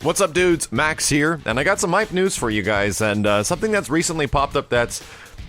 What's up, dudes? Max here, and I got some hype news for you guys, and something that's recently popped up that's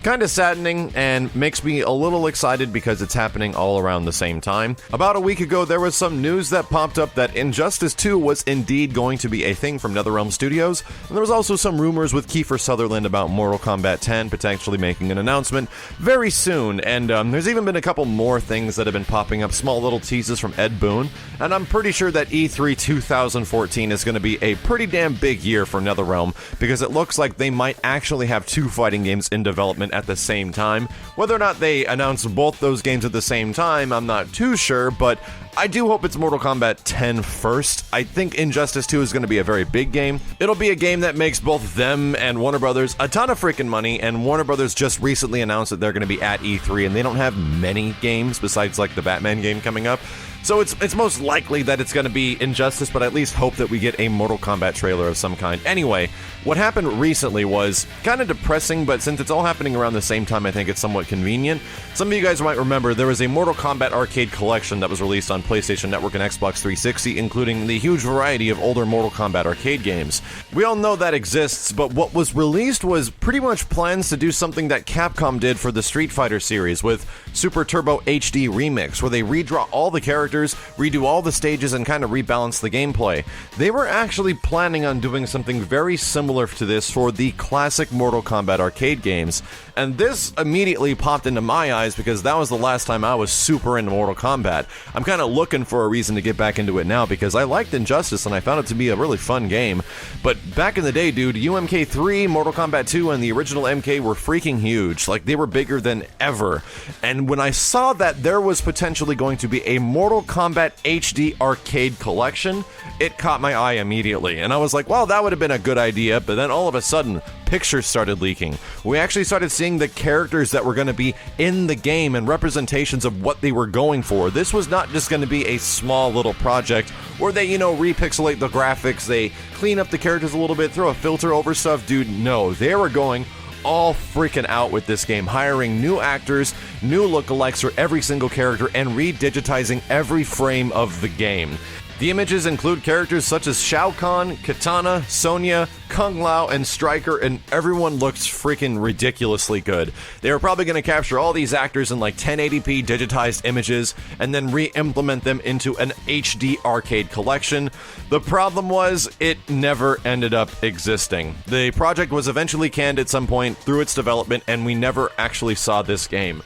kind of saddening and makes me a little excited because it's happening all around the same time. About a week ago, there was some news that popped up that Injustice 2 was indeed going to be a thing from NetherRealm Studios, and there was also some rumors with Kiefer Sutherland about Mortal Kombat 10 potentially making an announcement very soon, and there's even been a couple more things that have been popping up, small little teases from Ed Boon, and I'm pretty sure that E3 2014 is going to be a pretty damn big year for NetherRealm, because it looks like they might actually have two fighting games in development at the same time. Whether or not they announce both those games at the same time, I'm not too sure, but I do hope it's Mortal Kombat 10 first. I think Injustice 2 is going to be a very big game. It'll be a game that makes both them and Warner Brothers a ton of freaking money, and Warner Brothers just recently announced that they're going to be at E3, and they don't have many games besides like the Batman game coming up. So it's most likely that it's going to be Injustice, but I at least hope that we get a Mortal Kombat trailer of some kind. Anyway, what happened recently was kind of depressing, but since it's all happening around the same time, I think it's somewhat convenient. Some of you guys might remember there was a Mortal Kombat arcade collection that was released on PlayStation Network and Xbox 360, including the huge variety of older Mortal Kombat arcade games. We all know that exists, but what was released was pretty much plans to do something that Capcom did for the Street Fighter series with Super Turbo HD Remix, where they redraw all the characters, redo all the stages, and kind of rebalance the gameplay. They were actually planning on doing something very similar to this for the classic Mortal Kombat arcade games, and this immediately popped into my eyes because that was the last time I was super into Mortal Kombat. I'm kind of looking for a reason to get back into it now because I liked Injustice and I found it to be a really fun game, but back in the day, dude, UMK3, Mortal Kombat 2, and the original MK were freaking huge. Like, they were bigger than ever, and when I saw that there was potentially going to be a Mortal Kombat HD arcade collection, it caught my eye immediately, and I was like, well, that would have been a good idea, but then all of a sudden, pictures started leaking. We actually started seeing the characters that were going to be in the game and representations of what they were going for. This was not just going to be a small little project where they, repixelate the graphics, they clean up the characters a little bit, throw a filter over stuff. Dude, no, they were going all freaking out with this game, hiring new actors, new lookalikes for every single character, and redigitizing every frame of the game. The images include characters such as Shao Kahn, Kitana, Sonya, Kung Lao, and Stryker, and everyone looks freaking ridiculously good. They were probably going to capture all these actors in like 1080p digitized images and then re-implement them into an HD arcade collection. The problem was, it never ended up existing. The project was eventually canned at some point through its development, and we never actually saw this game.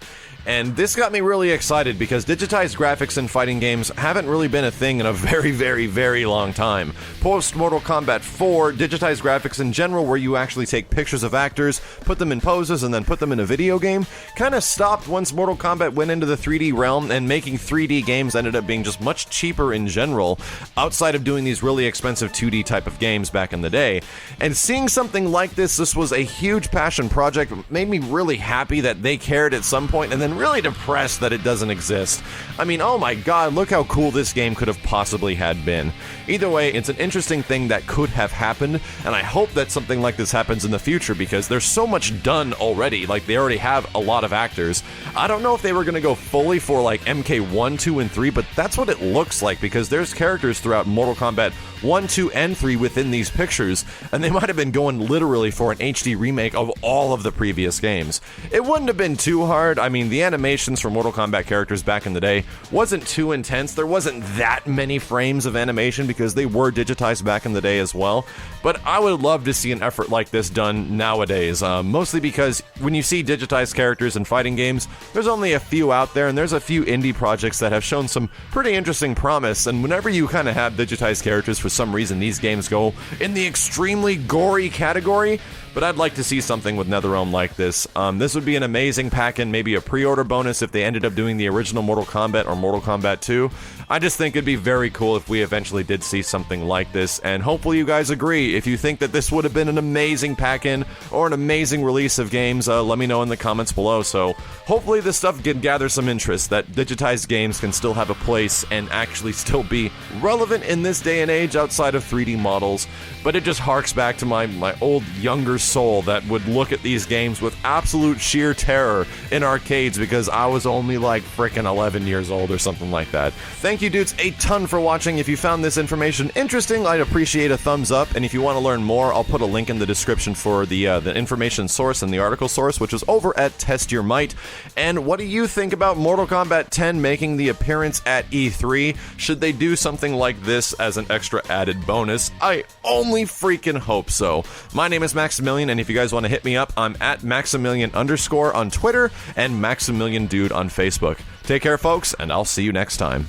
And this got me really excited because digitized graphics in fighting games haven't really been a thing in a very, very, very long time. Post Mortal Kombat 4, digitized graphics in general, where you actually take pictures of actors, put them in poses, and then put them in a video game, kind of stopped once Mortal Kombat went into the 3D realm, and making 3D games ended up being just much cheaper in general, outside of doing these really expensive 2D type of games back in the day. And seeing something like this was a huge passion project, made me really happy that they cared at some point, and then really depressed that it doesn't exist. I mean, oh my god, look how cool this game could have possibly had been. Either way, it's an interesting thing that could have happened, and I hope that something like this happens in the future because there's so much done already. Like, they already have a lot of actors. I don't know if they were going to go fully for like MK1, 2, and 3, but that's what it looks like because there's characters throughout Mortal Kombat 1, 2, and 3 within these pictures, and they might have been going literally for an HD remake of all of the previous games. It wouldn't have been too hard. I mean, the animations for Mortal Kombat characters back in the day wasn't too intense. There wasn't that many frames of animation because they were digitized back in the day as well, but I would love to see an effort like this done nowadays, mostly because when you see digitized characters in fighting games, there's only a few out there, and there's a few indie projects that have shown some pretty interesting promise, and whenever you kind of have digitized characters, for some reason these games go in the extremely gory category. But I'd like to see something with NetherRealm like this. This would be an amazing pack-in, maybe a pre-order bonus if they ended up doing the original Mortal Kombat or Mortal Kombat 2. I just think it'd be very cool if we eventually did see something like this, and hopefully you guys agree. If you think that this would have been an amazing pack-in or an amazing release of games, let me know in the comments below. So hopefully this stuff can gather some interest, that digitized games can still have a place and actually still be relevant in this day and age outside of 3D models. But it just harks back to my old, younger soul that would look at these games with absolute sheer terror in arcades because I was only like frickin' 11 years old or something like that. Thank thank you dudes a ton for watching. If you found this information interesting, I'd appreciate a thumbs up, and if you want to learn more, I'll put a link in the description for the information source and the article source, which is over at Test Your Might. And what do you think about Mortal Kombat 10 making the appearance at E3? Should they do something like this as an extra added bonus? I only freaking hope so. My name is Maximilian, and if you guys want to hit me up, I'm at Maximilian_ on Twitter and Maximilian Dude on Facebook. Take care, folks, and I'll see you next time.